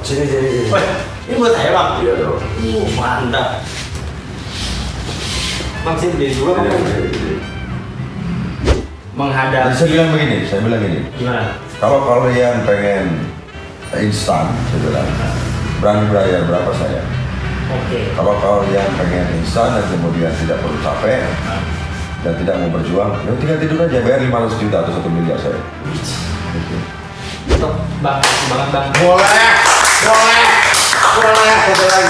Sini. Wah, ini buat saya bang. Iya dong. Mantap. Bang sini beli dulu bang. Menghadapi. Saya bilang gini. Gimana? Kalau kalian pengen instan, saya bilang berani bayar berapa saya. Oke. Kalau kalian pengen instan dan kemudian tidak perlu capek dan tidak mau berjuang, ya tinggal tidur aja, bayar 500 juta atau 1 miliar saya. Gitu. Top bang, makasih banget bang. Boleh. Satu lagi.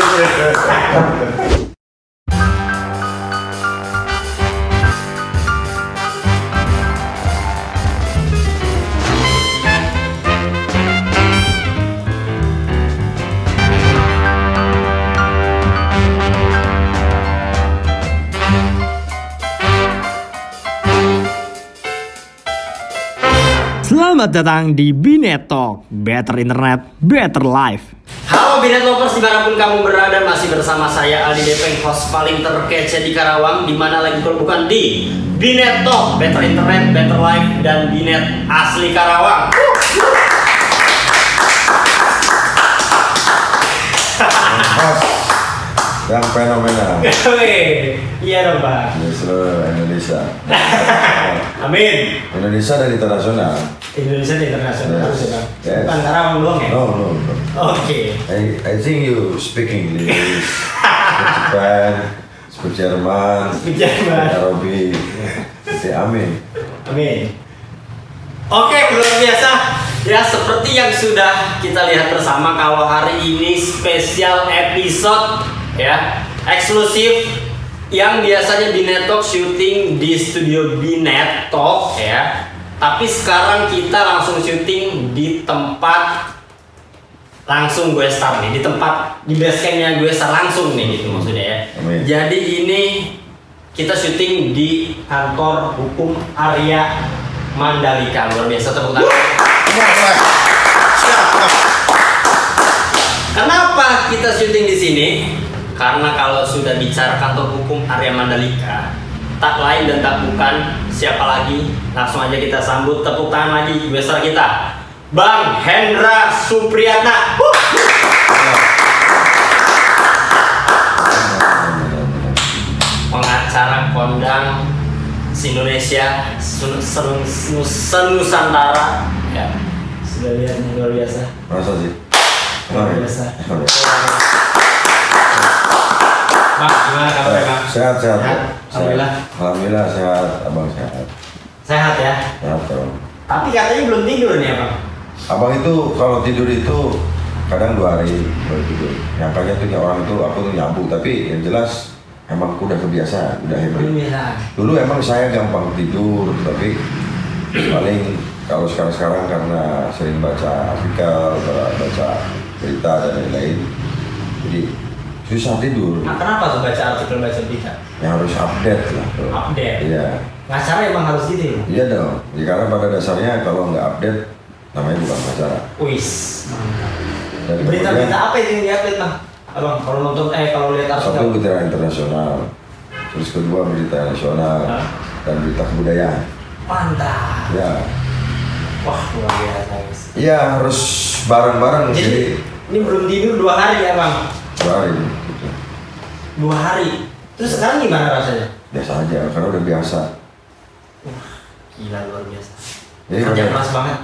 Selamat datang di Binet Talk, Better Internet, Better Life. Halo Binet Lovers, dimanapun kamu berada, masih bersama saya Aldi Depeng, host paling terkece di Karawang. Dimana lagi kalau bukan di Binet Talk, Better Internet, Better Life, dan Binet asli Karawang. Yang fenomenal. Iya dong bang. Di seluruh Indonesia. Amin. Indonesia dan internasional. Indonesia di internasional harus ya bang. Yes. Bukan Karawang doang ya. No. Oke. I think you speak English, speak Japan, speak Jerman, Speak Jerman. Arabi. Amin. Amin. Oke, luar biasa. Ya, seperti yang sudah kita lihat bersama, kalau hari ini spesial episode ya, eksklusif yang biasanya Binet Talk syuting di studio Binet Talk ya. Tapi sekarang kita langsung syuting di tempat langsung gue start nih, di tempat di basecampnya gue start langsung nih gitu maksudnya ya. Amin. Jadi ini kita syuting di kantor hukum Arya Mandalika. Luar biasa, tepuk tangan. Kenapa kita syuting di sini? Karena kalau sudah bicara kantor hukum Arya Mandalika, tak lain dan tak bukan siapa lagi. Langsung aja kita sambut, tepuk tangan lagi besar kita, Bang Hendra Supriyatna. Pengacara kondang se-Indonesia, se-Nusantara ya. Sudah lihat nih, luar biasa. Masa sih? Luar biasa. Bang, gimana kabarnya bang? Sehat. Alhamdulillah. Sehat, abang sehat. Sehat ya? Sehat dong. Tapi katanya belum tidur nih abang. Abang itu kalau tidur itu kadang 2 hari baru tidur. Nyangkanya tuh orang itu aku tuh nyambung, tapi yang jelas emang udah kebiasaan, udah habit. Dulu emang saya gampang tidur, tapi paling kalau sekarang karena sering baca artikel, baca berita dan lain-lain, jadi susah tidur. Nah, kenapa tuh baca artikel, baca berita? Yang harus update lah. Bro. Update? Iya. Ngacara emang harus gitu ya? Iya dong. Ya, karena pada dasarnya kalau nggak update, namanya bukan ngacara. Wis. Dan Berita-berita apa itu yang diupdate bang? Abang, kalau nonton, kalau lihat artikel? satu berita internasional, terus kedua berita nasional, dan berita kebudayaan. Mantap. Ya. Wah, luar biasa guys. Iya, harus bareng-bareng. Jadi ini belum tidur 2 hari ya bang? 2 hari gitu. 2 hari. Terus sekarang gimana rasanya? Biasa aja, karena udah biasa. Gila, luar biasa. Jadi Kerja keras banget.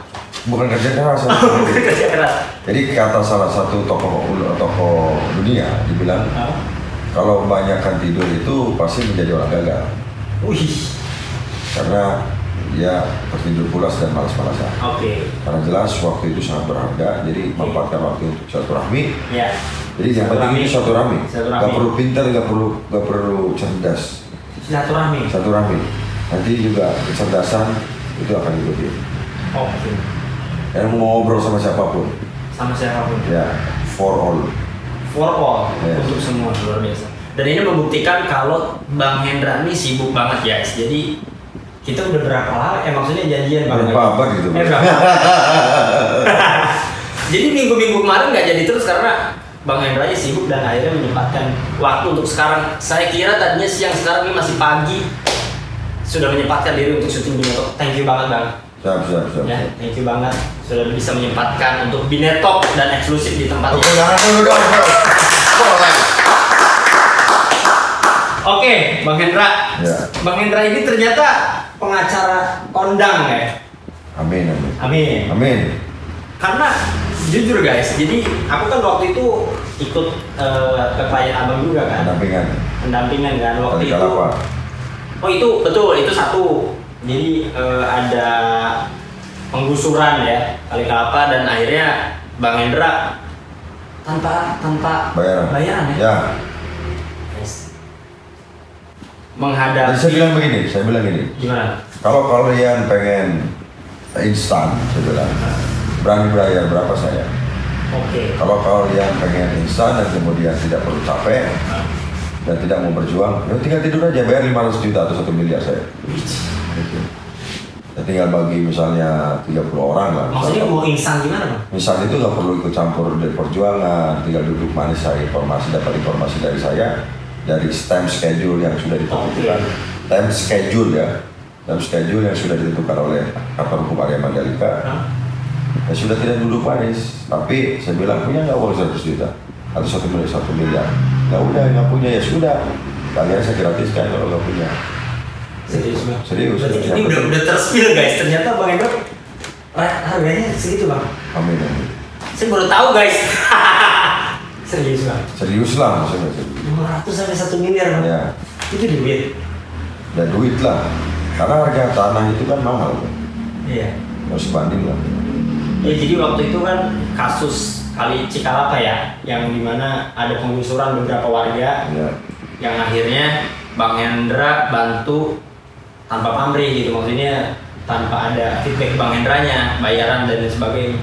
bukan kerja keras. Bukan kerja keras. Jadi kata salah satu tokoh dunia dibilang, kalau kebanyakan tidur itu pasti menjadi orang gagal. Wih. Karena dia tertidur pulas dan malas-malasan. Oke. Karena jelas waktu itu sangat berharga, jadi manfaatkan waktu untuk silaturahmi. Ya. Jadi yang penting itu silaturahmi. Silaturahmi. Gak perlu pintar, gak perlu cerdas. Silaturahmi. Silaturahmi. Nanti juga kecerdasan itu akan diikuti. Oke. Dan mau ngobrol sama siapapun. Sama siapapun. Ya, for all. For all. Yes. Untuk semua, luar biasa. Dan ini membuktikan kalau Bang Hendra ini sibuk banget guys. Jadi kita udah berapa lama? Maksudnya janjian Bang. Berapa abad gitu. Berapa? Jadi minggu-minggu kemarin nggak jadi terus karena Bang Hendra sibuk dan akhirnya menyempatkan waktu untuk sekarang. Saya kira tadinya siang, sekarang ini masih pagi. Sudah menyempatkan diri untuk syuting Binet Talk. Thank you banget Bang. Siap. Ya, thank you banget sudah bisa menyempatkan untuk Binetalk dan eksklusif di tempat ini. Dulu dong, bro. Boleh. Oke, Bang Hendra. Ya. Bang Hendra ini ternyata pengacara kondang ya. Amin. Karena jujur guys, jadi aku kan waktu itu ikut ke klien abang juga kan. Pendampingan kan waktu itu. Oh itu betul, itu satu. Jadi ada penggusuran ya Kali Kalapa dan akhirnya Bang Hendra tanpa bayaran ya. Ya. Yes. Menghadapi. Jadi saya bilang gini. Gimana? Kalau kalian pengen instan, saya bilang berani bayar berapa saya. Oke. Kalau kalian pengen instan dan kemudian tidak perlu capek dan tidak mau berjuang, ya tinggal tidur aja bayar 500 juta atau 1 miliar saya. Gitu. Ya tinggal bagi misalnya 30 orang lah. Maksudnya mau instan gimana Bang? Instan itu nggak perlu ikut campur dari perjuangan, tinggal duduk manis saya dapat informasi dari saya dari time schedule yang sudah ditentukan. Time schedule yang sudah ditentukan oleh kantor hukum Arya Mandalika. Ya sudah tidak duduk manis, tapi saya bilang punya nggak uang 100 juta atau 1 miliar? Nggak punya ya sudah. Kalian saya gratiskan kalau nggak punya. Serius. Ini udah terspill guys. Ternyata Bang Hendra harganya segitu Bang. Amin. Saya baru tahu guys. Serius Bang. Serius lah maksudnya. 500 sampai 1 miliar Bang. Ya. Itu duit. Dan duit lah. Karena harga tanah itu kan mahal. Iya. Harus banding lah. Ya jadi waktu itu kan kasus Kali Cikalapa ya, yang dimana ada penggusuran beberapa warga, Ya. yang akhirnya Bang Hendra bantu tanpa pamrih gitu, maksudnya tanpa ada feedback Bang Hendranya, bayaran dan lain sebagainya.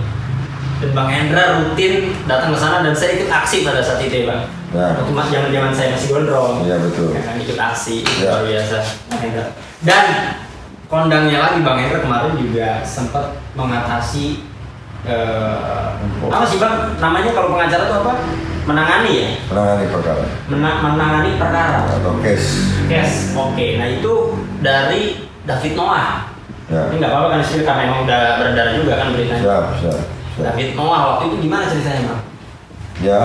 Dan Bang Hendra rutin datang ke sana dan saya ikut aksi pada saat itu ya Bang. Ya. Waktu zaman saya masih gondrong. Iya betul. Kan ikut aksi Ya. luar biasa Bang Hendra. Dan kondangnya lagi Bang Hendra kemarin juga sempat mengatasi apa sih Bang namanya kalau pengacara itu apa? Menangani ya? Menangani perkara atau case. Oke. Nah itu dari David Noah. Ya. Ini nggak apa-apa kan istilah karena memang udah beredar juga kan beritanya. Siap. David Noah waktu itu gimana ceritanya Bang? Ya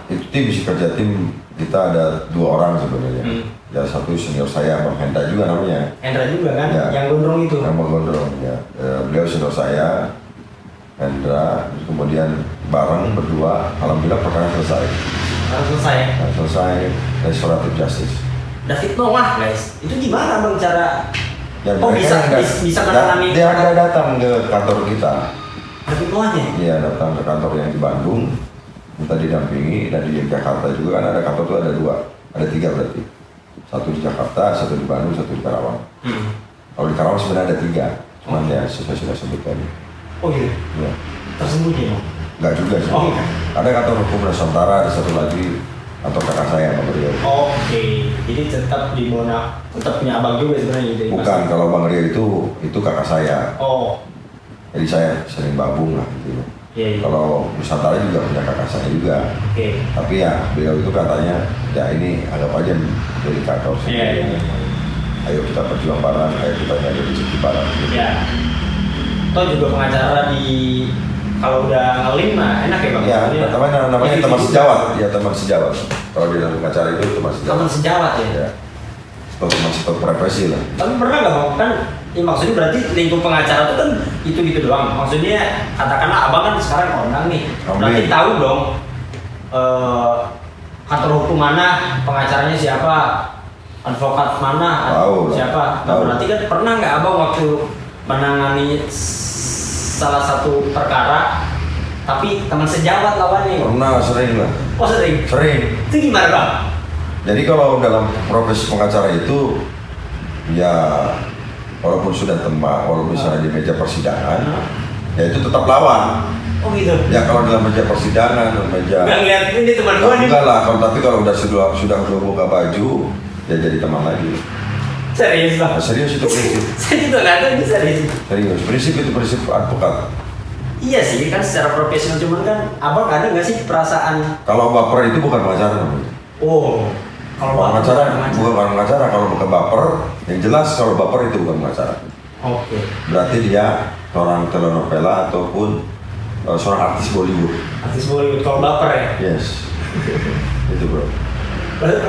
itu tim kita ada 2 orang sebenarnya. Ya satu senior saya Bang Hendra juga namanya. Hendra juga kan? Ya. Yang gondrong itu? Yang gondrong ya. Beliau senior saya Hendra, kemudian bareng berdua, alhamdulillah perkara selesai. Selesai restoratif justice. David Noah guys, itu gimana Bang cara? Dan bisa menangani? Dia ada datang ke kantor kita. David Noahnya? Iya datang ke kantor yang di Bandung, minta didampingi, dan di Jakarta juga kan ada kantor itu ada 3 berarti. Satu di Jakarta, satu di Bandung, satu di Karawang. Kalau di Karawang sebenarnya ada 3, cuman ya saya sudah sebutkan. Oh iya? Ya. Tersembunyi Bang? Enggak juga sih. Oh, ada kantor hukum Nusantara, ada satu lagi kantor kakak saya Bang Rio. Oke, jadi tetap punya abang juga sebenarnya gitu. Bukan, kalau Bang Rio itu kakak saya. Oh. Jadi saya sering babung lah gitu. Iya. Kalau Nusantara juga punya kakak saya juga. Oke. Tapi ya beliau itu katanya, ya ini anggap aja jadi kantor sendiri. Iya. Ayo kita berjuang bareng, ayo kita nyari rezeki bareng. Gitu. Iya. Toh juga pengacara kalau udah ngelim mah enak ya Bang? Iya, namanya teman sejawat. Ya teman sejawat. Kalau di dalam pengacara itu teman sejawat. Teman sejawat ya? Ya. Teman profesi lah. Tapi pernah nggak Bang? Kan ya maksudnya berarti lingkup pengacara itu kan gitu doang. Maksudnya katakanlah abang kan sekarang kondang nih. Berarti tahu dong kantor hukum mana, pengacaranya siapa, advokat mana, siapa. Nah, berarti kan pernah nggak abang waktu menangani salah satu perkara tapi teman sejawat lawannya? Pernah, sering lah. Oh sering? Sering. Itu gimana Bang? Jadi kalau dalam profesi pengacara itu ya walaupun sudah tembak, walaupun misalnya di meja persidangan ya itu tetap lawan. Oh gitu? Ya kalau dalam meja persidangan, meja nggak ngeliat ini teman gue nih? Enggak lah, tapi kalau sudah buka baju ya jadi teman lagi. Serius Bang? Serius itu prinsip. Saya juga nggak tahu ini serius. Serius, prinsip itu prinsip advokat. Iya sih, kan secara profesional, cuman kan abang ada nggak sih perasaan? Kalau baper itu bukan pengacara namanya. Oh, kalau pengacara bukan pengacara, kalau bukan baper, yang jelas kalau baper itu bukan pengacara. Oke. Berarti dia seorang telenovela ataupun seorang artis Bollywood. Artis Bollywood kalau baper ya? Yes. Itu bro.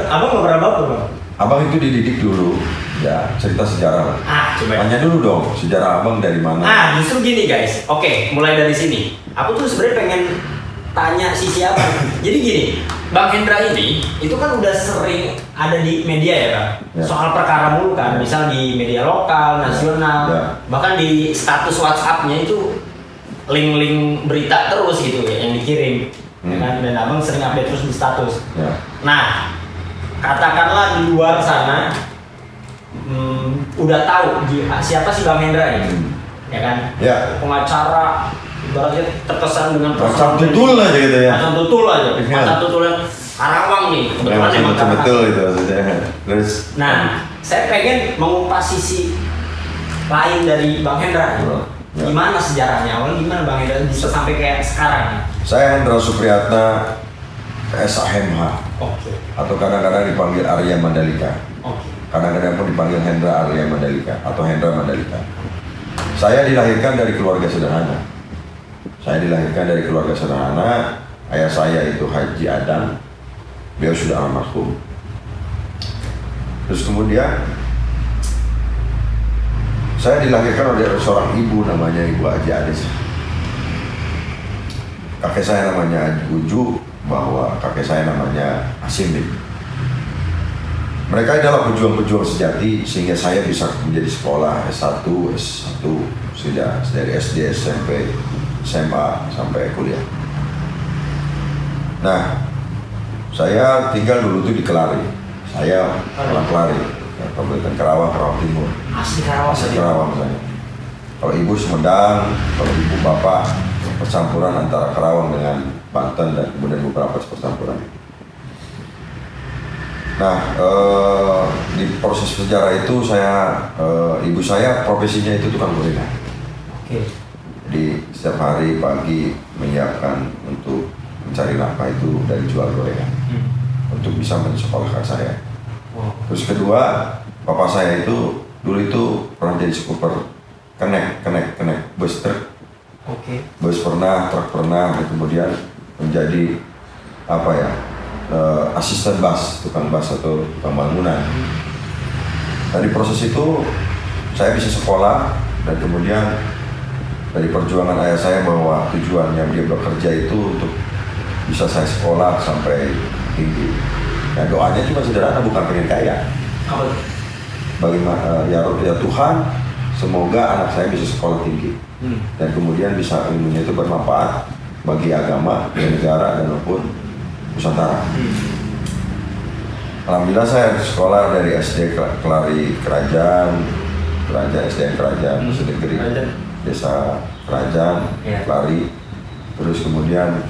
Abang nggak pernah baper bang? Abang itu dididik dulu, ya cerita sejarah lah. Coba. Tanya dulu dong, sejarah abang dari mana? Justru gini guys. Oke, mulai dari sini. Aku tuh sebenarnya pengen tanya sisi abang. Jadi gini, Bang Hendra ini itu kan udah sering ada di media ya Bang, soal perkara mulu kan, misal di media lokal, nasional, bahkan di status WhatsApp-nya itu link-link berita terus gitu ya yang dikirim, ya kan? Dan abang sering update terus di status. Nah, katakanlah di luar sana udah tahu siapa sih Bang Hendra ini, ya kan? Pengacara ibaratnya terkesan dengan macam tutul aja gitu ya. Macam tutul aja. Macam tutulnya Karawang nih. Kebetulan emang betul itu maksudnya. Terus. Nah, saya pengen mengupas sisi lain dari Bang Hendra. Gimana sejarahnya? Awalnya gimana Bang Hendra bisa sampai kayak sekarang? Saya Hendra Supriyatna SHMH. Atau kadang-kadang dipanggil Arya Mandalika. Kadang-kadang pun dipanggil Hendra Arya Mandalika atau Hendra Mandalika. Saya dilahirkan dari keluarga sederhana. Ayah saya itu Haji Adam, beliau sudah almarhum. Terus kemudian saya dilahirkan oleh seorang ibu namanya Ibu Haji Adis. Kakek saya namanya Haji Uju, bahwa kakek saya namanya Asimik. Mereka adalah pejuang-pejuang sejati sehingga saya bisa menjadi sekolah S1 sudah dari SD, SMP, SMA sampai kuliah. Nah, saya tinggal dulu tuh di Kelari. Saya orang Kelari, Kabupaten Karawang Timur. Asli Karawang saya. Kalau ibu Sumedang, kalau ibu bapak percampuran antara Karawang dengan Banten dan kemudian beberapa percampuran. Nah, di proses sejarah itu ibu saya profesinya itu tukang gorengan. Jadi setiap hari pagi menyiapkan untuk mencari nafkah itu dari jual gorengan untuk bisa mensekolahkan saya. Terus kedua, papa saya itu dulu itu pernah jadi skuper kenek bus truk. Bus pernah, truk pernah, dan kemudian menjadi asisten bus, tukang bus atau tukang bangunan. Dari proses itu saya bisa sekolah dan kemudian dari perjuangan ayah saya bahwa tujuannya dia bekerja itu untuk bisa saya sekolah sampai tinggi. Ya doanya cuma sederhana, bukan pengen kaya. Bagaimana ya Tuhan, semoga anak saya bisa sekolah tinggi dan kemudian bisa ilmunya itu bermanfaat bagi agama, bagi negara dan maupun Nusantara. Alhamdulillah saya sekolah dari SD Kelari Kerajaan SDN Kerajaan, Negeri Desa Kerajaan, Kelari. Terus kemudian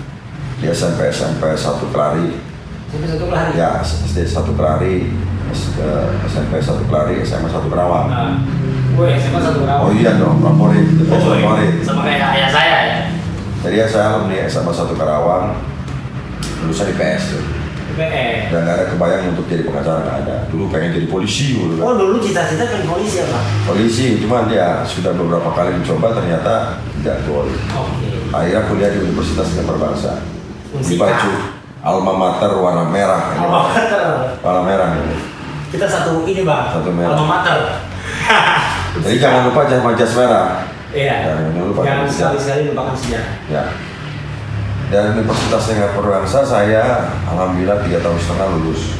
di SMP 1 Kelari. Ya, SD 1 Kelari, SMP 1 Kelari, SMA 1 Karawang. SMA 1 Karawang. Oh iya dong, favorit. Sama kayak ayah saya ya. Jadi saya alumni SMA 1 Karawang, lulusan IPS tuh. Dan gak ada kebayang untuk jadi pengacara, gak ada. Dulu pengen jadi polisi dulu. Dulu cita-cita pengen polisi ya Pak? Polisi, cuman dia sudah beberapa kali mencoba ternyata tidak gol. Akhirnya kuliah di Universitas Negeri Bangsa. Di baju alma mater warna merah. Warna merah ini. Kita satu ini Bang. Satu merah. Alma mater. Jadi jangan lupa jas merah. Iya. Jangan sekali-sekali lupakan sejarah. Ya. Dan Universitas Negeri Bangsa saya alhamdulillah 3,5 tahun lulus.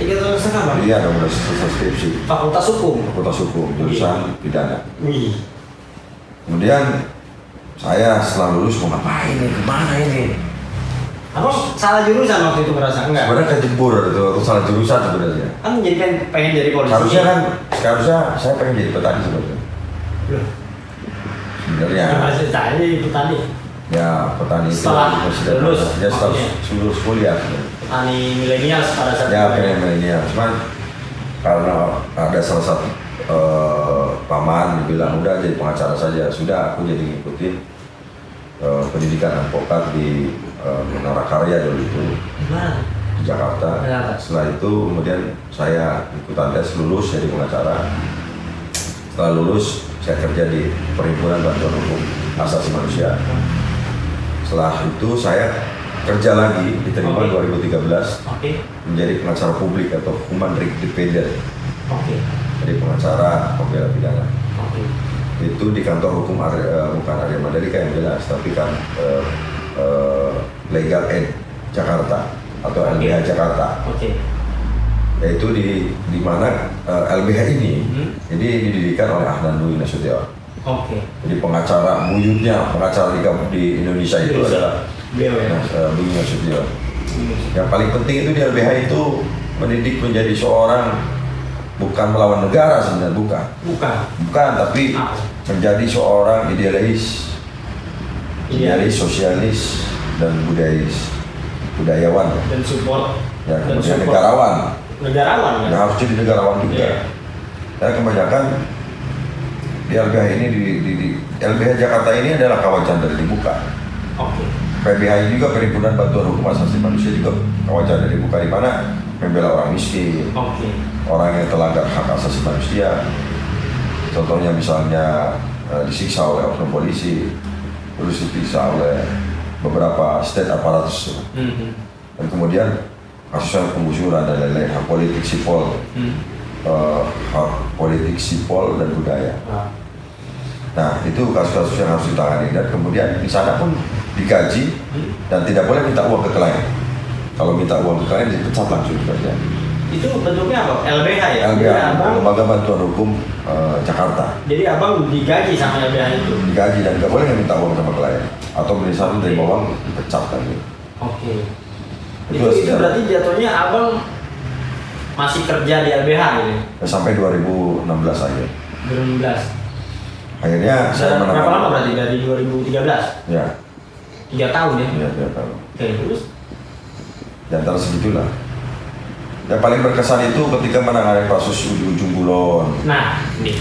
3,5 tahun Bang? Iya, udah selesai skripsi. Fakultas Hukum, jurusan pidana. Kemudian saya setelah lulus mau ngapain nih, kemana ini? Abang salah jurusan waktu itu merasa enggak? Sebenarnya kejebur itu, salah jurusan sebenarnya. Kan jadi pengen jadi polisi. Seharusnya saya pengen jadi petani sebenarnya. Sebenarnya. Petani. Ya, petani itu setelah lulus. Ya, setelah lulus kuliah. Petani milenial pada saat itu. Ya, milenial. Cuman karena ada salah satu paman bilang udah jadi pengacara saja. Sudah, aku jadi ngikutin pendidikan advokat di Menara Karya dulu itu. Di Jakarta. Setelah itu kemudian saya ikutan tes lulus jadi pengacara. Setelah lulus, saya kerja di Perhimpunan Bantuan Hukum Asasi Manusia. Setelah itu saya kerja lagi, diterima 2013 menjadi pengacara publik atau human independent. Jadi pengacara pembela pidana. Itu di kantor hukum bukan Arya Mandalika yang jelas, tapi kan Legal Aid Jakarta atau LBH Jakarta. Yaitu di mana LBH ini jadi didirikan oleh Ahlan Dwi Nasution. Jadi pengacara buyutnya, pengacara di Indonesia itu adalah Dwi Nasution. Yang paling penting itu di LBH itu mendidik menjadi seorang bukan melawan negara sebenarnya, bukan, tapi menjadi seorang idealis, sosialis dan budayawan dan support ya, kemudian negarawan ya? Harus jadi negarawan juga. Karena kebanyakan di LBH ini di LBH Jakarta ini adalah kawasan dari dibuka. PBH ini juga Perhimpunan Bantuan Hukum Asasi Manusia juga kawasan dari dibuka, di mana membela orang miskin, orang yang terlanggar hak asasi manusia. Contohnya misalnya disiksa oleh oknum polisi, terus disiksa oleh beberapa state apparatus, dan kemudian kasus penggusuran dan lain-lain, hak politik sipol, hak politik sipol dan budaya. Nah itu kasus-kasus yang harus ditangani, dan kemudian di sana pun digaji dan tidak boleh minta uang ke klien. Kalau minta uang ke klien dipecat langsung saja. Itu bentuknya apa? LBH ya? LBH, Lembaga Bantuan Hukum Jakarta. Jadi abang digaji sama LBH itu? Digaji dan nggak boleh minta uang sama klien. Atau misalnya dari bawang dipecat kan gitu. Itu berarti jatuhnya abang masih kerja di LBH gitu? Sampai 2016 aja. 2016? Akhirnya saya menang. Berapa lama berarti dari 2013? Ya. 3 tahun ya? Iya, 3 tahun. Terus? Di antara segitulah. Yang paling berkesan itu ketika menangani kasus Ujung Kulon. Nah, ini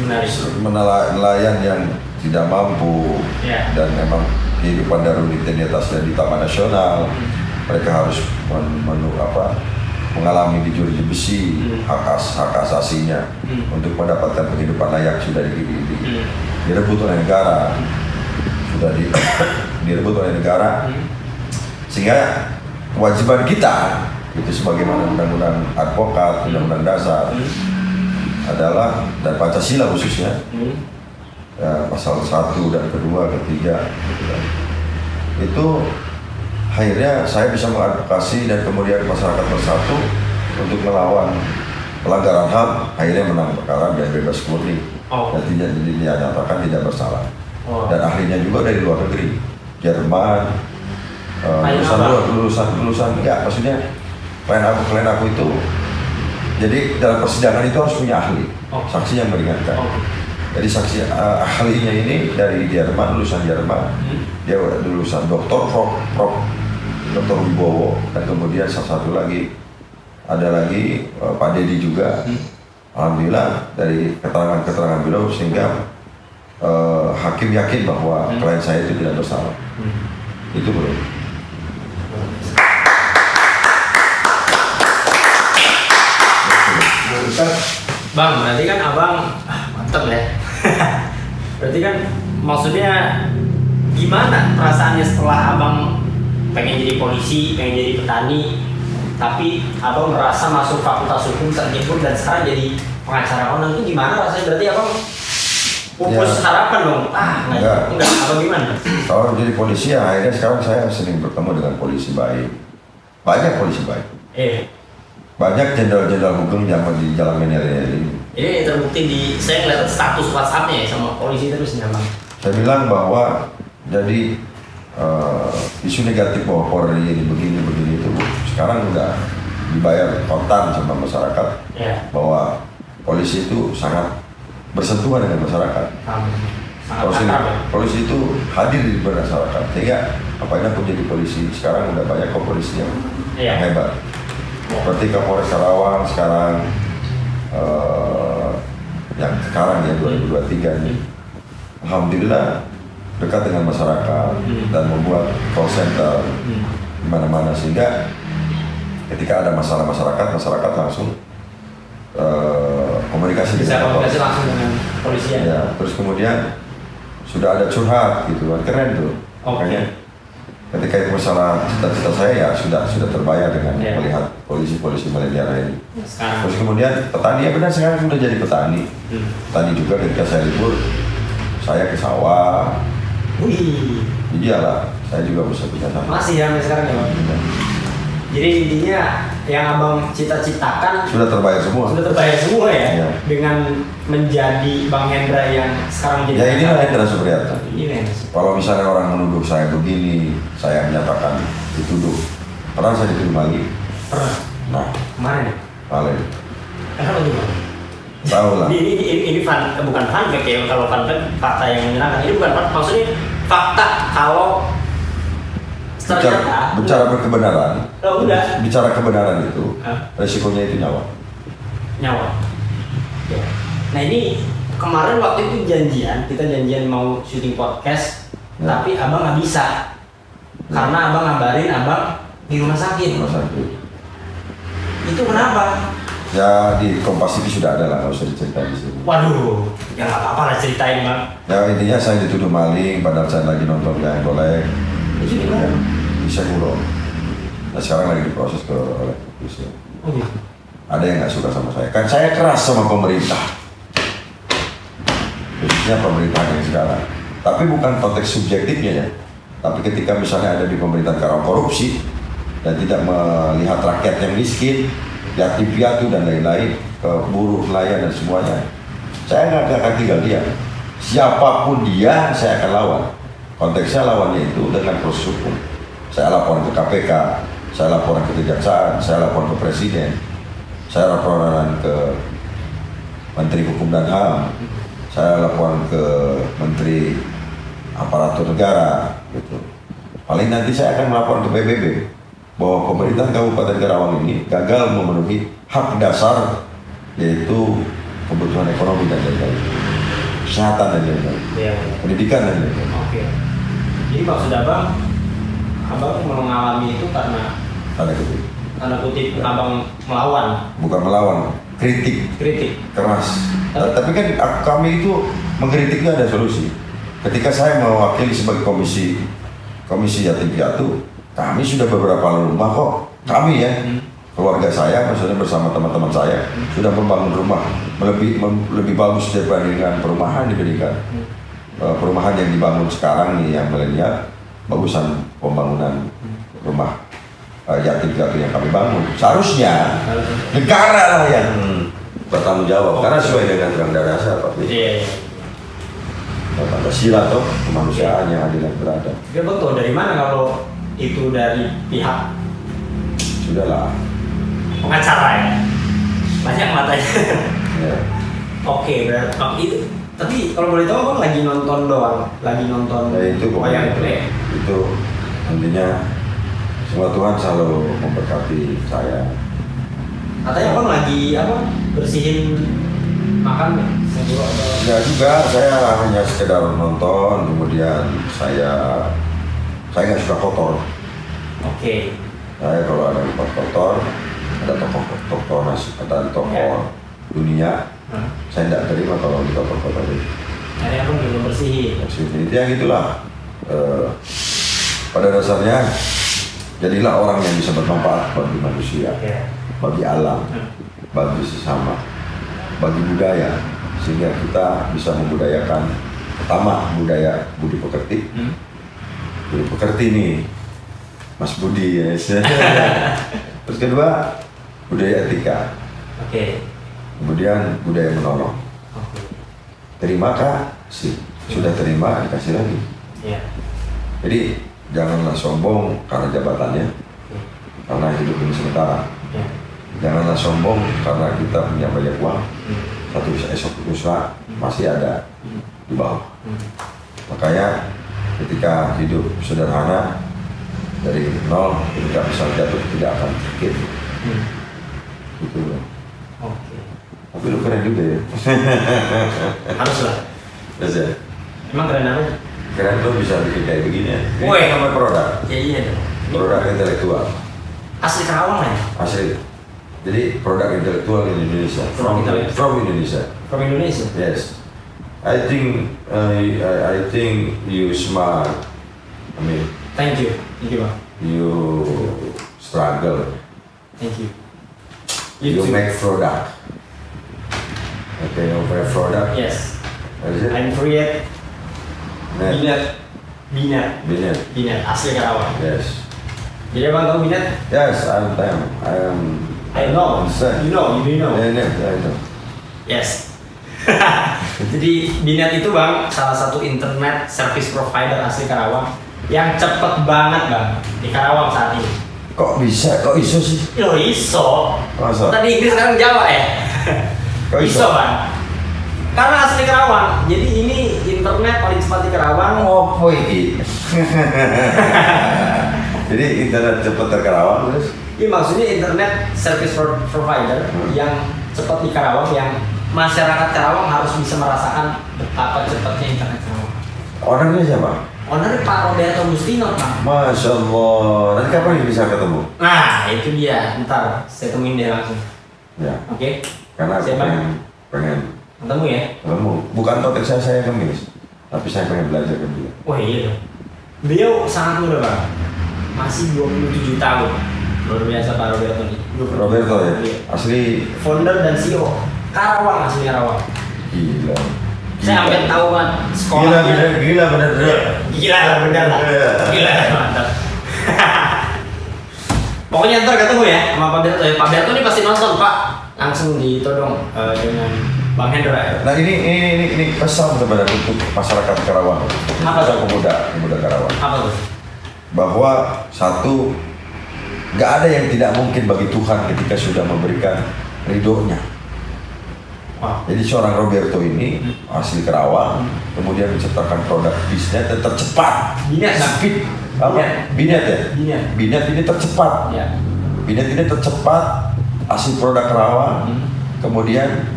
menarik. Nelayan yang tidak mampu dan memang kehidupan rutinitasnya di Taman Nasional, mereka harus mengalami di jeruji besi hak asasinya untuk mendapatkan kehidupan layak, sudah direbut oleh negara, direbut oleh negara, sehingga kewajiban kita itu sebagaimana undang-undang advokat, undang-undang dasar adalah, dan Pancasila khususnya, pasal 1 dan kedua, ketiga, itu akhirnya saya bisa mengadvokasi dan kemudian masyarakat bersatu untuk melawan pelanggaran HAM, akhirnya menang perkara dan bebas murni dan tidak dinyatakan tidak bersalah. Dan ahlinya juga dari luar negeri, Jerman, lulusan enggak, maksudnya klien aku itu, jadi dalam persidangan itu harus punya ahli, saksi yang meringankan. Jadi saksi ahlinya ini dari Jerman, lulusan Jerman, dia lulusan Dr. Wibowo, dan kemudian satu lagi ada lagi Pak Dedi juga. Alhamdulillah dari keterangan beliau sehingga hakim yakin bahwa klien saya itu tidak bersalah. Itu bro. Bang, berarti kan abang mantep ya. Berarti kan maksudnya gimana perasaannya setelah abang pengen jadi polisi, pengen jadi petani, tapi abang merasa masuk fakultas hukum terjebur dan sekarang jadi pengacara online, itu gimana rasanya? Berarti abang pupus harapan dong? Enggak, apa gimana? Kalau jadi polisi ya akhirnya sekarang saya sering bertemu dengan polisi baik, banyak polisi baik. Banyak jenderal-jenderal hukum yang di jalan ini. Ini terbukti saya ngeliat status WhatsApp-nya ya sama polisi terus nih abang. Saya bilang bahwa jadi isu negatif bahwa Polri ini begini itu sekarang udah dibayar kontan sama masyarakat, bahwa polisi itu sangat bersentuhan dengan masyarakat. Polisi itu hadir di masyarakat, sehingga apalagi aku jadi polisi sekarang udah banyak kok polisi yang hebat. Seperti Kapolres Karawang sekarang, yang sekarang ya 2023 ini, alhamdulillah dekat dengan masyarakat dan membuat call center di mana-mana, sehingga ketika ada masalah masyarakat langsung komunikasi komunikasi bisa dengan komunikasi langsung dengan polisian. Ya, terus kemudian sudah ada curhat gitu kan, keren tuh. Makanya ketika itu masalah cita-cita saya ya sudah terbayar dengan melihat polisi-polisi Malaysia ini. Sekarang. Terus kemudian petani, ya benar sekarang udah jadi petani. Petani juga ketika saya libur, saya ke sawah. Wih. Iyalah, saya juga bisa punya sawah. Masih ya sampai sekarang ya Bang? Jadi intinya yang abang cita-citakan Sudah terbayar semua. Sudah terbayar semua ya? Iya. Dengan menjadi Bang Hendra yang sekarang jadi. Ya inilah Hendra Supriyatna. Ini. Kalau misalnya orang menuduh saya begini, saya menyatakan dituduh. Pernah saya dituduh lagi? Pernah. Nah, Kemarin ya? paling. Kenapa tuh Bang? Tahu lah. Ini fun, bukan fun fact ya, kalau fun fact fakta yang menyenangkan. Ini bukan fakta, maksudnya fakta kalau Bicara berkebenaran. Oh, udah. Bicara kebenaran itu, resikonya itu nyawa. Nyawa. Ya. Nah ini kemarin waktu itu kita janjian mau syuting podcast, tapi abang nggak bisa karena abang ngabarin abang di rumah sakit. Rumah sakit. Itu kenapa? Ya di Kompas TV sudah ada lah, nggak usah diceritain di sini. Waduh, ya nggak apa-apa lah ceritain Bang. Ya intinya saya dituduh maling, padahal saya lagi nonton yang golek. Itu di mana? Bisa kurang. Nah sekarang lagi diproses oleh polisi. Oh gitu. Ada yang nggak suka sama saya. Kan saya keras sama pemerintah. Khususnya pemerintah yang sekarang. Tapi bukan konteks subjektifnya ya. Tapi ketika misalnya ada di pemerintahan karena korupsi dan tidak melihat rakyat yang miskin, yatim piatu dan lain-lain, buruh, nelayan dan semuanya, saya nggak akan tinggal diam. Siapapun dia, saya akan lawan. Konteksnya lawannya itu dengan proses hukum. Saya laporan ke KPK, saya laporan ke Kejaksaan, saya laporan ke Presiden, saya laporan ke Menteri Hukum dan HAM, saya laporan ke Menteri Aparatur Negara, gitu. Paling nanti saya akan melaporkan ke PBB bahwa pemerintah Kabupaten Karawang ini gagal memenuhi hak dasar, yaitu kebutuhan ekonomi dan lain-lain, kesehatan dan lain-lain, pendidikan dan lain-lain. Oke. Jadi maksud abang mengalami itu karena tanda kutip abang melawan. Bukan melawan, kritik keras. Tapi kan kami itu mengkritiknya ada solusi. Ketika saya mewakili sebagai komisi yatim piatu, kami sudah beberapa rumah kok. Kami ya, keluarga saya, maksudnya bersama teman-teman saya sudah membangun rumah lebih bagus dibandingkan perumahan diberikan. Perumahan yang dibangun sekarang nih yang milenial, bagusan pembangunan rumah yatim piatu yang kami bangun. Seharusnya negara lah yang bertanggung jawab, karena sesuai dengan Undang-Undang Dasar Iya. Pancasila toh, kemanusiaan yang adil dan beradab. Dia betul dari mana kalau itu dari pihak Sudahlah. pengacara ya? Banyak matanya. Ya. Oke, berarti itu. Tapi kalau boleh tahu abang lagi nonton doang, Ya, itu wayang itu ya? Itu intinya semua Tuhan selalu memberkati saya. Katanya abang lagi bersihin makan sebelum atau? Ya juga, saya hanya sekedar nonton, kemudian saya nggak suka kotor. Oke. Saya kalau ada tempat kotor, ada toko dunia, saya tidak terima kalau di kotor-kotor itu. Jadi abang belum bersihin. Maksudnya ya gitulah. Pada dasarnya jadilah orang yang bisa bermanfaat bagi manusia, bagi alam, bagi sesama, bagi budaya, sehingga kita bisa membudayakan pertama budaya budi pekerti. Budi pekerti nih, Mas Budi ya. Terus kedua budaya etika. Oke. Kemudian budaya menolong. Terimakah? Sudah terima dikasih lagi. Iya. Jadi janganlah sombong karena jabatannya, karena hidup ini sementara. Janganlah sombong karena kita punya banyak uang. Satu esok lusa masih ada di bawah. Makanya ketika hidup sederhana dari nol, ketika bisa jatuh tidak akan sakit. Gitu loh. Oke. Tapi lu keren juga ya. Harus lah. Terus ya. Emang keren apa? Keren tuh bisa bikin kayak begini ya. Ini Woi. namanya produk. Ya iya dong. Produk intelektual. Asli Karawang ya? Asli. Jadi produk intelektual in Indonesia. From Indonesia. From Indonesia. Yes. I think you smart. I mean. Thank you Bang. You struggle. Thank you. You make product. Okay, you make product. Yes. What is it? I'm create. Binet. Asli Karawang. Yes. Jadi Bang tahu Binet? Yes, I know. understand. You know. I know. Yes. Jadi Binet itu Bang salah satu internet service provider asli Karawang yang cepet banget Bang di Karawang saat ini. Kok iso sih? Loh iso. Masa? Tadi Inggris sekarang Jawa ya. Kok iso? Bang. Karena asli Karawang. Jadi ini internet paling cepat di Karawang. Ngopo iki? Jadi internet cepat di Karawang terus? Iya maksudnya internet service provider yang cepat di Karawang, yang masyarakat Karawang harus bisa merasakan betapa cepatnya internet Karawang. Orangnya siapa? Ownernya Pak Roberto Agustino, Pak. Masya Allah. Nanti kapan bisa ketemu? Nah, itu dia. Ntar saya temuin dia langsung. Ya. Oke. Karena aku pengen ketemu ya. Ketemu. Bukan topik saya ngemis, tapi saya pengen belajar ke dia. Wah iya. Beliau sangat muda Pak. Masih 27 tahun. Luar biasa Pak Roberto nih. Roberto ya. Iya. Asli. Founder dan CEO Karawang, asli Karawang. Gila. Saya sampai tahu kan sekolahnya. Gila bener. Gila lah. Gila mantap. Pokoknya ntar ketemu ya sama Pak Berto. Pak Berto ini pasti nonton Pak. Langsung ditodong dengan Bang Hendra ya. Nah ini pesan sebenarnya untuk masyarakat Karawang. Apa tuh? Pemuda Karawang. Apa tuh? Bahwa satu, nggak ada yang tidak mungkin bagi Tuhan ketika sudah memberikan ridhonya. Wow. Jadi seorang Roberto ini asli Karawang, kemudian menciptakan produk bisnis yang tercepat. Binet, speed. Binet ya? Binet ini tercepat. Ya. Binet ini tercepat, asli produk Karawang. Kemudian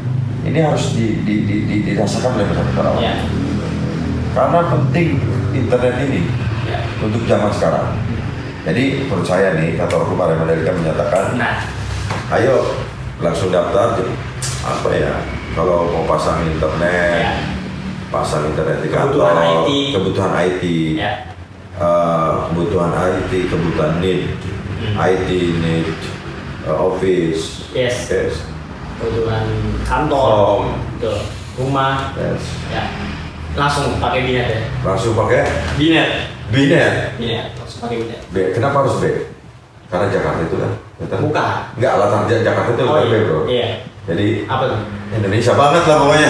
ini harus dirasakan oleh masyarakat Karawang. Ya. Karena penting internet ini untuk zaman sekarang. Jadi menurut saya nih, kantor hukum Arema Mandalika menyatakan, ayo langsung daftar. Apa ya, kalau mau pasang internet, pasang internet di kantor, kebutuhan IT, kebutuhan need, IT need, office, yes. Kebutuhan kantor, rumah, ya. Langsung pakai Binet ya. Langsung pakai Binet. Langsung pakai Binet. B. Kenapa harus B? Karena Jakarta itu kan. Bukan. Enggak, alasan Jakarta itu lebih B bro. Iya. Jadi apa tuh? Indonesia banget lah pokoknya.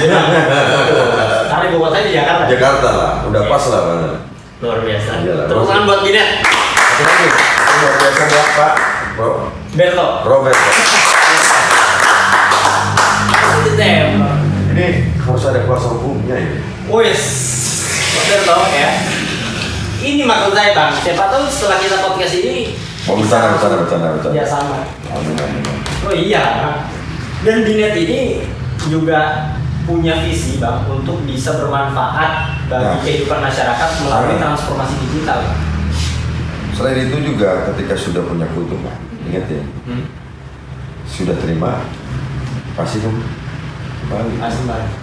Karena ibu kotanya di Jakarta. Jakarta lah, udah pas lah banget. Luar biasa. Tepuk tangan buat Binet. Luar biasa buat Pak Berto. Roberto. Ini harus ada kuasa hukumnya ini. Wes, Berto ya. Ini maksud saya Bang. Siapa tahu setelah kita podcast ini. Mau bercanda. Ya sama. Amin. Oh iya. Dan Binet ini juga punya visi Bang untuk bisa bermanfaat bagi kehidupan masyarakat melalui transformasi digital. Selain itu juga ketika sudah punya keuntungan, ingat ya, sudah terima, kasih kembali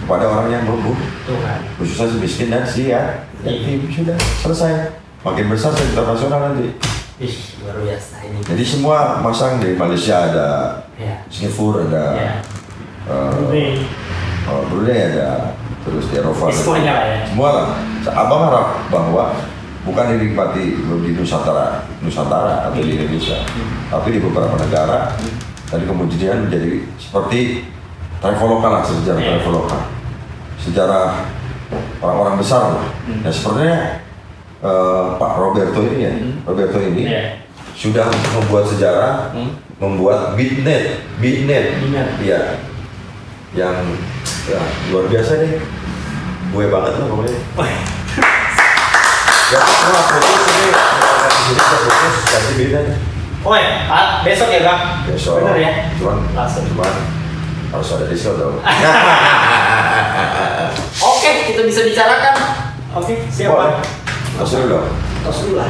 kepada orang yang berbutuh, khususnya miskin dan yatim. Sudah selesai. Makin besar internasional nanti. Luar biasa ini. Jadi semua masang dari Malaysia ada, Singapura ada, Brunei ada, terus di Eropa ada. Semuanya lah ya. Semua lah. Abang harap bahwa bukan dinikmati di Nusantara atau di Indonesia, tapi di beberapa negara. Tadi kemudian menjadi seperti Traveloka lah, sejarah Traveloka, sejarah orang-orang besar lah. Ya sepertinya Pak Roberto ini sudah membuat sejarah, membuat Binet, ya, yang luar biasa nih, gue banget lah pokoknya. Ya, fokus ini, fokus kasih Binet. Oh ya, besok ya Bang? Besok. Bener ya? Cuman harus ada diskon dong. Oke, kita bisa bicarakan. Oke, siap Bang. Tos dulu dong. Tos dulu lah.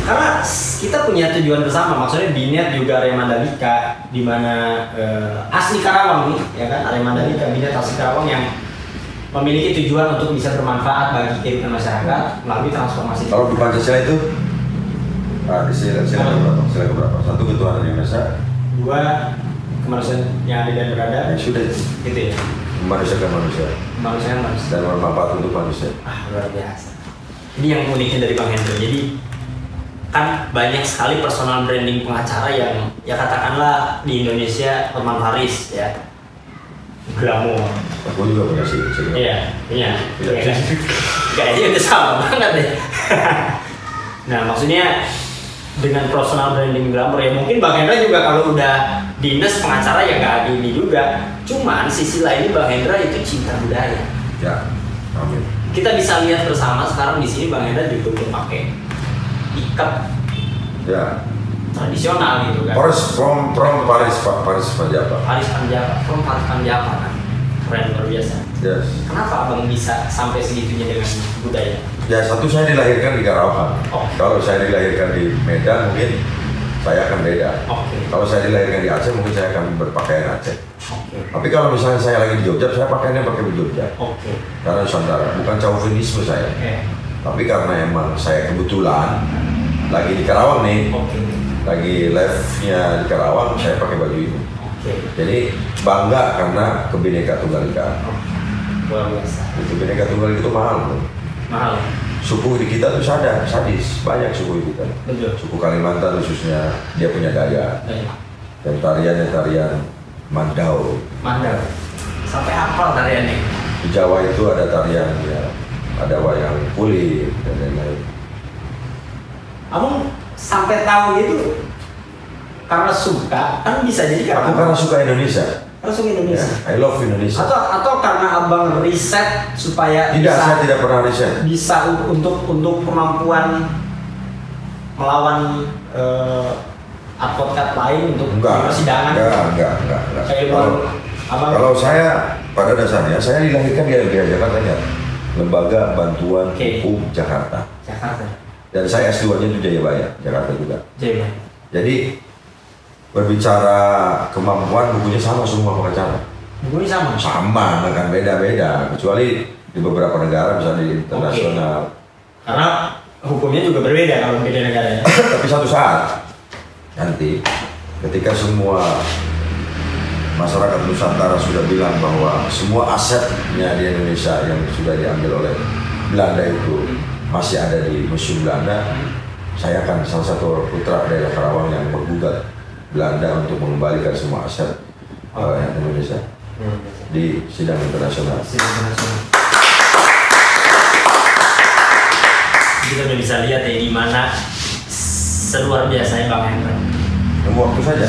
karena kita punya tujuan bersama, maksudnya Binet juga Arema Mandalika, di mana asli Karawang nih, ya kan, Arema Mandalika, Binet asli Karawang yang memiliki tujuan untuk bisa bermanfaat bagi kehidupan masyarakat melalui transformasi. Kalau di Pancasila itu, sila berapa? 1 ketuhanan yang esa, 2 kemanusiaan yang ada dan berada. Ya sudah. Gitu ya. Manusia ke manusia. Manusia manusia. Dan bermanfaat untuk manusia. Luar biasa. Ini yang uniknya dari Bang Hendro. Jadi kan banyak sekali personal branding pengacara yang ya katakanlah di Indonesia Hotman Paris ya, glamour. Aku juga punya sih. Iya. Kayaknya udah sama banget deh. Nah maksudnya dengan personal branding glamour ya mungkin Bang Hendra juga kalau udah dinas pengacara ya nggak gini juga. Cuman sisi lainnya Bang Hendra itu cinta budaya. Ya, amin. Kita bisa lihat bersama sekarang di sini Bang Hendra juga udah pakai ikat ya tradisional gitu kan. From Paris Panjapa. Paris Panjapa kan. Keren luar biasa. Yes. Kenapa Abang bisa sampai segitunya dengan budaya? Ya satu, saya dilahirkan di Karawang. Kalau saya dilahirkan di Medan mungkin saya akan beda. Kalau saya dilahirkan di Aceh mungkin saya akan berpakaian Aceh. Tapi kalau misalnya saya lagi di Jogja, saya pakaiannya pakai baju Jogja. Karena Nusantara, bukan chauvinisme saya. Tapi karena emang saya kebetulan lagi di Karawang nih, lagi live-nya di Karawang, saya pakai baju ini. Jadi bangga karena Bhinneka Tunggal Ika. Luar biasa. Itu Bhinneka Tunggal itu mahal, bro. Mahal. Suku di kita tuh sadis, banyak suku di kita. Betul. Suku Kalimantan khususnya dia punya daya. Dan tariannya tarian Mandau. Sampai hafal tariannya. Di Jawa itu ada tarian ya, ada wayang kulit dan lain-lain. Abang sampai tahu itu karena suka, kan bisa jadi karena suka Indonesia. Karena suka Indonesia. Yeah, I love Indonesia. Atau karena abang riset supaya saya tidak pernah riset. Bisa untuk kemampuan melawan advokat lain untuk persidangan. Enggak. Kalau saya pada dasarnya saya dilahirkan di LBH Jakarta ya, Lembaga Bantuan Hukum Jakarta. Dan saya S2-nya itu Jayabaya, Jakarta juga. Jadi berbicara kemampuan, bukunya sama semua pengacara. Bukunya sama? Sama, kan beda-beda. Kecuali di beberapa negara, misalnya di internasional. Karena hukumnya juga berbeda kalau beda negara ya. Tapi satu saat, nanti ketika semua masyarakat Nusantara sudah bilang bahwa semua asetnya di Indonesia yang sudah diambil oleh Belanda itu masih ada di Museum Belanda, saya akan salah satu putra daerah Karawang yang menggugat Belanda untuk mengembalikan semua aset Indonesia di sidang internasional. Kita udah bisa lihat ya di mana seluar biasanya Bang Hendra. Tunggu waktu saja.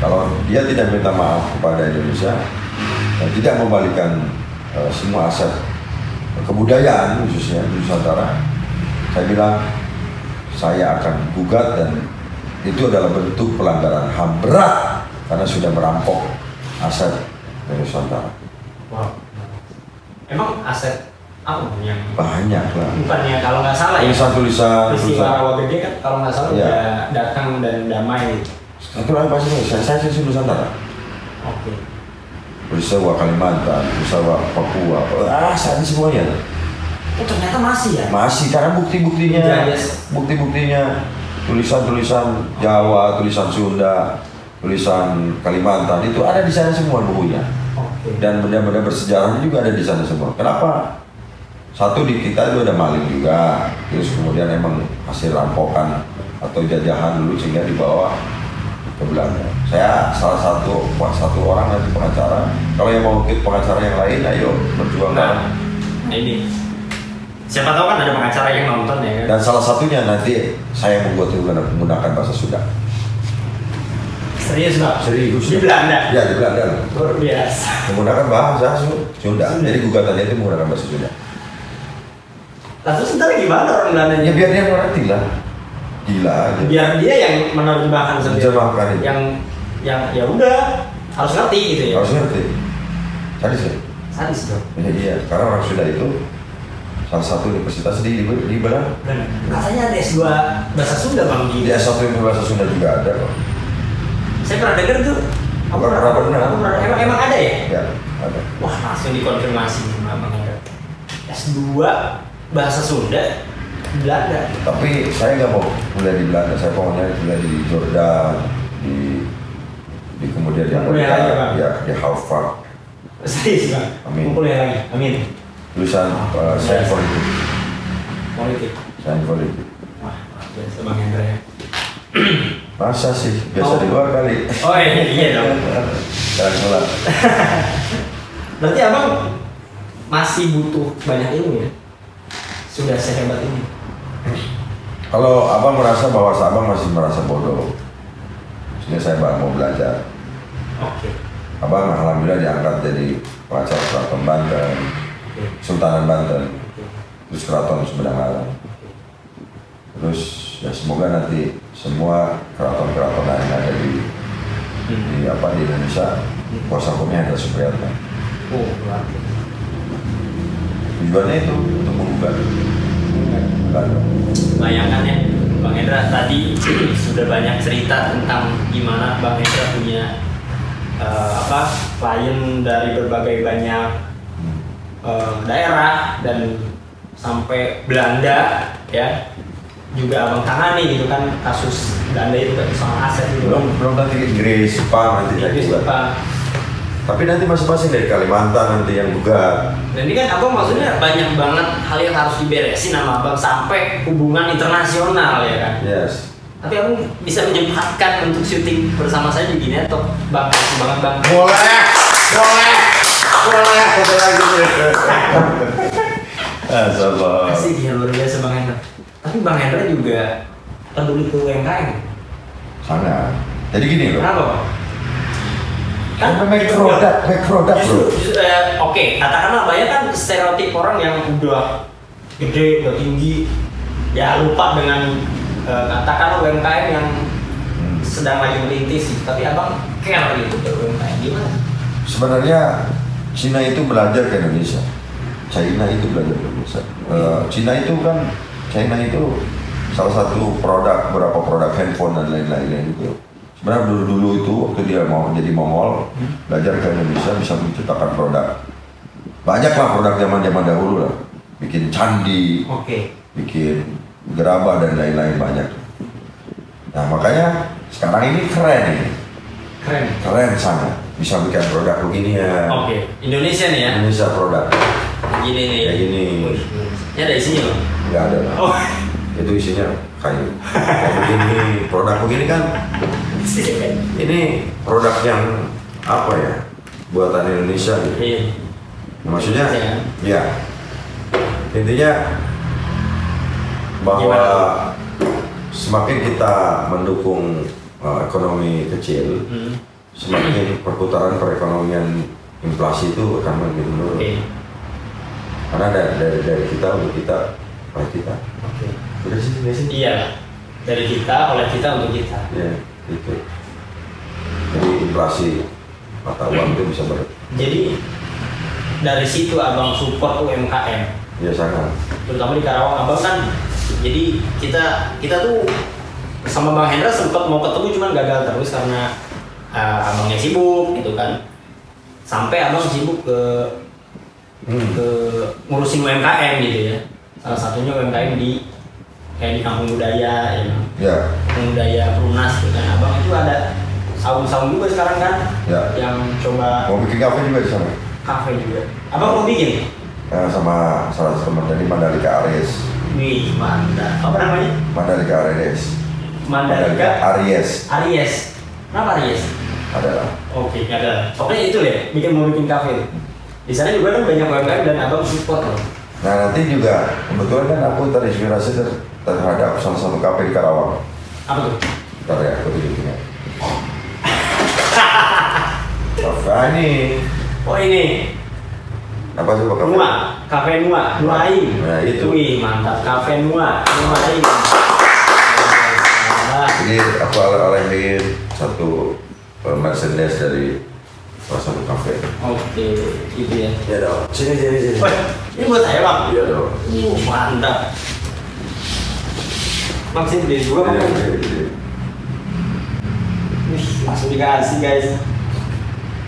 Kalau dia tidak minta maaf kepada Indonesia dan tidak membalikan semua aset kebudayaan khususnya di Nusantara, saya bilang saya akan gugat dan itu adalah bentuk pelanggaran HAM berat karena sudah merampok aset dari Nusantara. Wow. Emang aset apa yang banyak lah? Bukannya kalau nggak salah tulisan Rawa Gede kan kalau nggak salah udah datang dan damai. Itu apa sih? Saya Nusantara. Peristiwa Kalimantan, peristiwa Papua, saat ini semuanya. Ternyata masih ya? Masih, karena bukti-buktinya tulisan-tulisan Jawa, tulisan Sunda, tulisan Kalimantan itu ada di sana semua bukunya. Dan benda-benda bersejarahnya juga ada di sana semua. Kenapa? Satu, di kita itu ada maling juga, terus kemudian emang hasil rampokan atau jajahan dulu sehingga dibawa ke Belanda. Saya salah satu orang nanti pengacara. Kalau yang mau ikut pengacara yang lain, ayo berjuang. Nah ini siapa tahu kan ada pengacara yang nonton ya kan? Dan salah satunya nanti saya membuat menggunakan bahasa Sunda. Serius Pak? Serius. Di Belanda? Ya di Belanda. Luar biasa. Menggunakan bahasa Sunda. Jadi gugatannya itu menggunakan bahasa Sunda. Lalu sebentar gimana orang Belandanya? Ya biar dia mengerti lah. Gila aja. Biar dia yang menerjemahkan sendiri. Yang ya udah harus ngerti gitu ya. Harus ngerti. Sadis ya? Sadis dong. Iya, karena orang Sunda itu salah satu universitas di Belanda. Katanya ada S2 bahasa Sunda Bang Di S1 bahasa Sunda juga ada kok. Saya pernah dengar tuh. Emang ada ya? Ya, ada. Wah, langsung dikonfirmasi sama Bang Hendra. S2 bahasa Sunda di Belanda. Tapi saya nggak mau kuliah di Belanda, saya maunya kuliah di Jordan, di kemudian di Amerika, ya di Harvard. Serius Bang? Amin. Mau kuliah lagi? Amin. Tulisan sains politik. Sains politik. Wah, biasa Bang Hendra ya. Masa sih? Biasa di luar kali. Oh iya dong. Jangan mulai. Berarti abang masih butuh banyak ilmu ya? Sudah sehebat ini? Kalau abang merasa bahwa abang masih merasa bodoh, sehingga saya mau belajar. Oke. Abang alhamdulillah diangkat jadi pengacara Keraton Banten, Sultanan Banten, terus Keraton Sumedang Larang. Terus ya semoga nanti semua keraton-keraton yang ada di Indonesia kuasa hukumnya ada Supriyatna. Oh, berarti. Tujuannya itu untuk mengubah. Bayangkan ya, Bang Hendra tadi sudah banyak cerita tentang gimana Bang Hendra punya klien dari berbagai banyak daerah dan sampai Belanda ya. Juga abang tangani gitu kan kasus Belanda itu kan soal aset gitu. Belum nanti Inggris, Jepang nanti saya juga. Tapi nanti masing-masing dari Kalimantan nanti yang gugat. Dan ini kan abang maksudnya banyak banget hal yang harus diberesin sama abang sampai hubungan internasional ya kan. Yes. Tapi abang bisa menyempatkan untuk syuting bersama saya di Binetok. Bang, makasih banget bang. Boleh. Foto lagi. Sabar. Kasih dia luar biasa Bang Hendra. Tapi Bang Hendra juga peduli ke UMKM. Sangat. Jadi gini loh. Kenapa Bang? Kan make product bro. Oke, katakanlah banyak kan stereotip orang yang udah gede, udah tinggi, ya lupa dengan katakanlah UMKM yang sedang lagi merintis. Tapi abang care gitu ke UMKM gimana? Sebenarnya Cina itu belajar ke Indonesia. China itu belajar ke Indonesia. China itu salah satu beberapa produk handphone dan lain-lain itu. Sebenarnya dulu itu waktu dia mau jadi Mongol, belajar ke Indonesia bisa menciptakan produk. Banyaklah produk zaman dahulu lah. Bikin candi, bikin gerabah dan lain-lain banyak. Nah makanya sekarang ini keren sangat. Bisa bikin produk begini ya. Indonesia nih ya. Indonesia produk. Gini nih. Kayak gini. Ini ada isinya loh. Nggak ada lah. Itu isinya kayu. Kayak begini, produk begini kan. Ini produk yang apa ya? Buatan Indonesia gitu. Iya. Maksudnya, ya. Intinya bahwa semakin kita mendukung ekonomi kecil, semakin perputaran perekonomian inflasi itu akan makin menurun. Karena dari kita untuk kita, oleh kita. Udah sih, nggak sih? Iya, dari kita, oleh kita, untuk kita. Ya, itu. Jadi inflasi mata uang itu bisa Jadi dari situ abang support UMKM. Ya sangat. Terutama di Karawang abang kan. Jadi kita tuh sama Bang Hendra sempat mau ketemu cuman gagal terus karena abangnya sibuk gitu kan. Sampai abang sibuk ke ngurusin UMKM gitu ya. Salah satunya UMKM di Kampung Budaya ya. Kampung Budaya Perunas gitu kan. Abang itu ada saung-saung juga sekarang kan ya. Yang coba mau bikin kafe juga di sana. Kafe juga. Abang mau bikin? Sama salah satu teman dari Mandalika Aries. Wih, mantap. Apa namanya? Mandalika Aries. Mandalika Aries. Kenapa Aries? Adalah. Oke, ada. Pokoknya itu deh, mau bikin kafe. Di sana juga kan banyak UMKM dan abang support loh. Nah nanti juga kebetulan kan aku terinspirasi terhadap salah satu kafe di Karawang. Apa tuh? Ntar ya, aku tunjukin. Kafe ini. Oh ini. Apa sih kafe? Kafe Nuaim. Nah itu. Wih mantap, Kafe Nuaim. Jadi aku olehin satu Mercedes dari salah satu kafe. Oke, gitu ya. Ya dong. Sini. Ini buat saya bang. Iya dong. Mantap. Bang sini dari gua bang. Wih, langsung dikasih guys.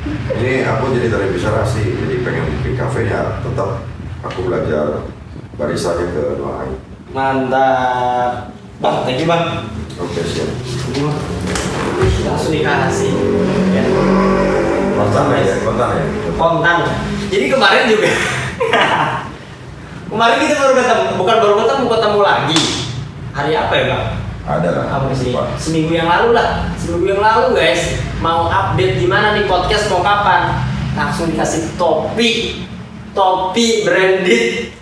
Ini aku jadi dari restorasi, jadi pengen bikin kafe ya tetap aku belajar barisanya ke doang. Mantap. Bang, thank you bang. Oke siap. Langsung dikasih. Ya. Kontan. Jadi kemarin juga. Kemarin kita ketemu lagi. Hari apa ya bang? Ada lah. Apa sih? Seminggu yang lalu guys. Mau update gimana nih podcast mau kapan? Langsung dikasih topi branded.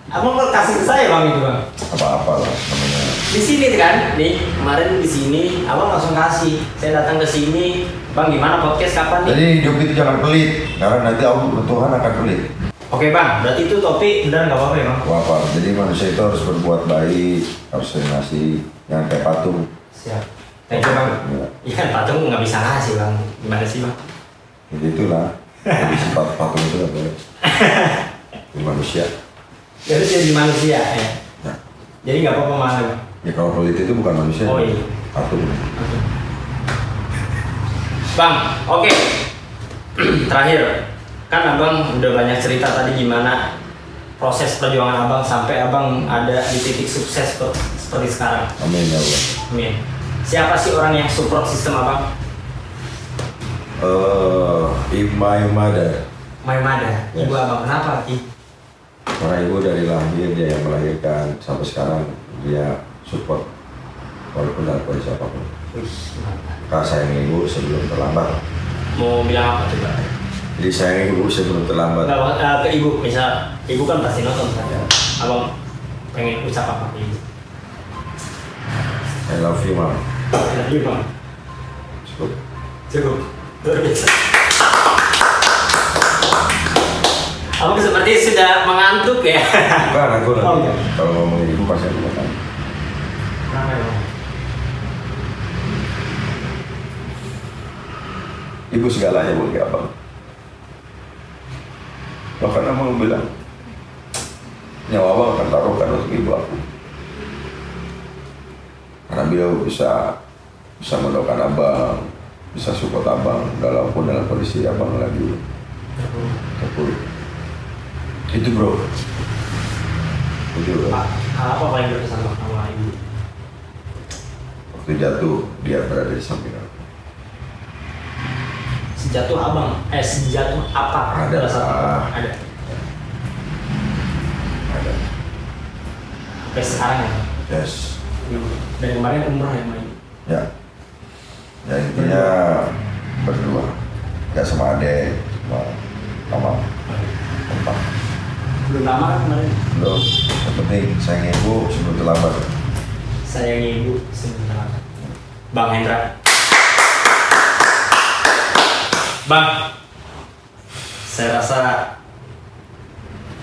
Abang kok kasih ke saya bang itu bang? Apa-apa lah namanya. Di sini kan, nih kemarin di sini, abang langsung kasih. Saya datang ke sini, bang gimana podcast kapan nih? Jadi hidup itu jangan pelit, karena nanti Tuhan akan pelit. Oke bang, berarti itu topi benar nggak apa-apa ya bang? Apa? Jadi manusia itu harus berbuat baik, harus ngasih, jangan kayak patung. Siap. Thank you bang. Iya kan patung nggak bisa ngasih bang. Gimana sih bang? Ya itulah. Jadi sifat patung itu apa ya? Manusia. Jadi manusia ya. Nah. Jadi nggak apa-apa mana bang? Ya kalau pelit itu bukan manusia. Oh iya. Patung. Okay. Bang, oke. Terakhir, kan abang udah banyak cerita tadi gimana proses perjuangan abang sampai abang ada di titik sukses seperti sekarang. Amin ya Allah. Amin. Siapa sih orang yang support sistem abang? Maimada. Maimada. Ibu abang kenapa? Karena ibu dari lahir dia yang melahirkan sampai sekarang dia support walaupun dalam kondisi apapun. Kak sayang ibu sebelum terlambat. Mau bilang apa coba? Jadi sayang ibu sebelum terlambat. Ke ibu, misal ibu kan pasti nonton kan? Abang pengen ucap apa ke ibu? I love you mom. I love you mom. Cukup. Luar biasa. Abang seperti sudah mengantuk ya? Bukan, aku lagi. Oh, kalau ngomong ibu pasti aku makan. Kenapa ya? Ibu segalanya bagi abang. Bahkan abang bilang, nyawa abang akan taruhkan untuk ibu aku. Karena beliau bisa mendoakan abang, bisa support abang dalam kondisi abang lagi terpuruk. Itu bro. Itu bro. Apa paling berkesan sama ibu? Waktu jatuh dia berada di samping aku. Sejatuh abang, sejatuh apa? Ada. Ada. Sampai sekarang ya? Yes. Dari kemarin umrah ya main? Ya. Ya intinya berdua. Gak sama adek, sama empat. Belum lama kan kemarin? Belum. Yang penting sayang ibu sebelum terlambat. Sayang ibu sebelum terlambat. Bang Hendra. Bang, saya rasa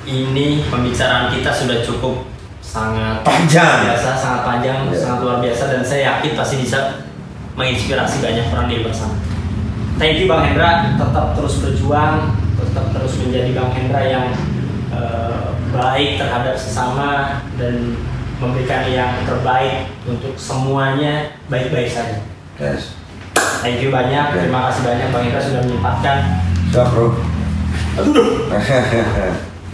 ini pembicaraan kita sudah cukup sangat panjang, sangat panjang, sangat luar biasa, dan saya yakin pasti bisa menginspirasi banyak orang di luar sana. Thank you Bang Hendra, tetap terus berjuang, tetap terus menjadi Bang Hendra yang baik terhadap sesama dan memberikan yang terbaik untuk semuanya baik-baik saja. Yes. Thank you banyak, terima kasih banyak Bang Hendra sudah menyempatkan. Siap bro. Aduh.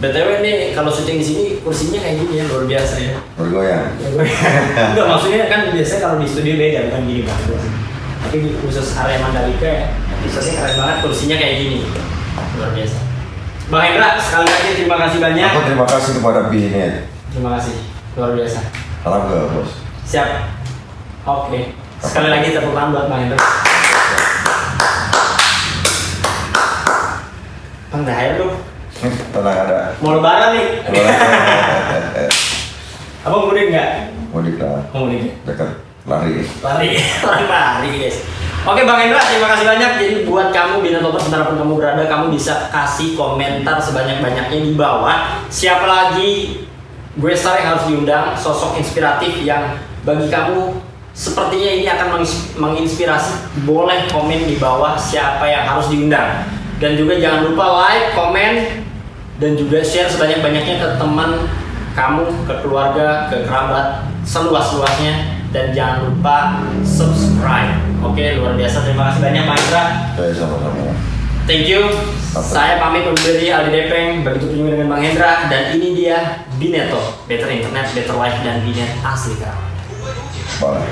BTW nih kalau syuting di sini kursinya kayak gini ya, luar biasa ya. Bergoyang. Enggak, maksudnya kan biasanya kalau di studio beda bukan gini Bang. Tapi di khusus area Mandalika ya, episode-nya keren banget, kursinya kayak gini. Luar biasa. Bang Hendra, sekali lagi terima kasih banyak. Aku terima kasih kepada Binet. Terima kasih, luar biasa. Salam ke bos. Siap. Oke. Sekali lagi tepuk tangan buat Bang Hendra. Bang Dahir dong. Tenang ada. Mau lebaran nih. Abang mudik nggak? Mudik lah. Mudik. Dekat lari. Lari guys. Oke Bang Hendra, terima kasih banyak. Jadi buat kamu Binatopers dimanapun kamu berada, kamu bisa kasih komentar sebanyak-banyaknya di bawah. Siapa lagi guest star yang harus diundang, sosok inspiratif yang bagi kamu sepertinya ini akan menginspirasi. Boleh komen di bawah siapa yang harus diundang. Dan juga jangan lupa like, komen, dan juga share sebanyak-banyaknya ke teman kamu, ke keluarga, ke kerabat, seluas-luasnya. Dan jangan lupa subscribe. Oke, luar biasa. Terima kasih banyak Pak Indra. Sama-sama. Thank you. Saya pamit undur diri, Aldi Depeng. Begitu juga dengan Bang Hendra. Dan ini dia Binetalk, Better Internet, Better Life, dan Binet asli Karawang. Boleh.